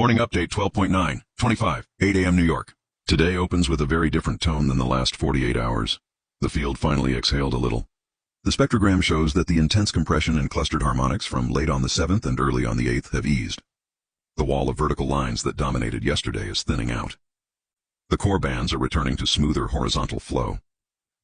Morning update 12.9, 25, 8 a.m. New York. Today opens with a very different tone than the last 48 hours. The field finally exhaled a little. The spectrogram shows that the intense compression and clustered harmonics from late on the 7th and early on the 8th have eased. The wall of vertical lines that dominated yesterday is thinning out. The core bands are returning to smoother horizontal flow.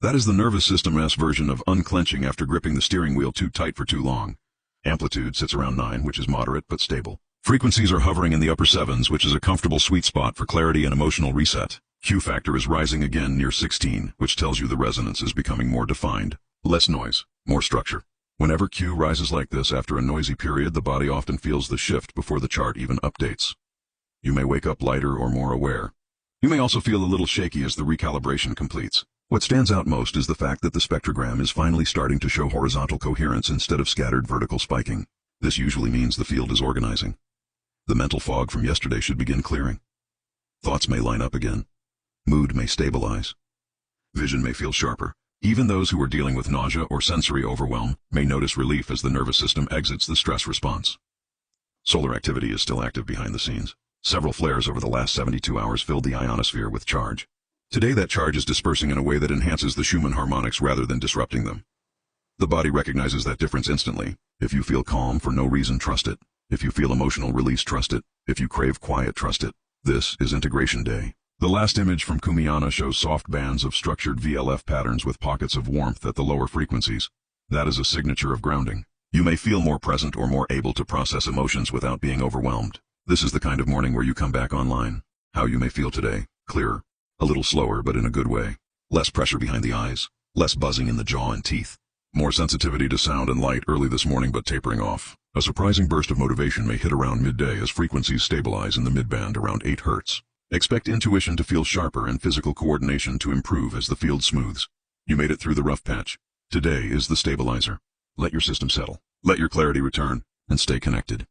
That is the nervous system's version of unclenching after gripping the steering wheel too tight for too long. Amplitude sits around 9, which is moderate but stable. Frequencies are hovering in the upper 7s, which is a comfortable sweet spot for clarity and emotional reset. Q factor is rising again near 16, which tells you the resonance is becoming more defined. Less noise, more structure. Whenever Q rises like this after a noisy period, the body often feels the shift before the chart even updates. You may wake up lighter or more aware. You may also feel a little shaky as the recalibration completes. What stands out most is the fact that the spectrogram is finally starting to show horizontal coherence instead of scattered vertical spiking. This usually means the field is organizing. The mental fog from yesterday should begin clearing. Thoughts may line up again. Mood may stabilize. Vision may feel sharper. Even those who are dealing with nausea or sensory overwhelm may notice relief as the nervous system exits the stress response. Solar activity is still active behind the scenes. Several flares over the last 72 hours filled the ionosphere with charge. Today that charge is dispersing in a way that enhances the Schumann harmonics rather than disrupting them. The body recognizes that difference instantly. If you feel calm for no reason, trust it. If you feel emotional release, trust it. If you crave quiet, trust it. This is Integration Day. The last image from Kumiana shows soft bands of structured VLF patterns with pockets of warmth at the lower frequencies. That is a signature of grounding. You may feel more present or more able to process emotions without being overwhelmed. This is the kind of morning where you come back online. How you may feel today: clearer, a little slower but in a good way, less pressure behind the eyes, less buzzing in the jaw and teeth, more sensitivity to sound and light early this morning but tapering off. A surprising burst of motivation may hit around midday as frequencies stabilize in the midband around 8 Hz. Expect intuition to feel sharper and physical coordination to improve as the field smooths. You made it through the rough patch. Today is the stabilizer. Let your system settle. Let your clarity return, and stay connected.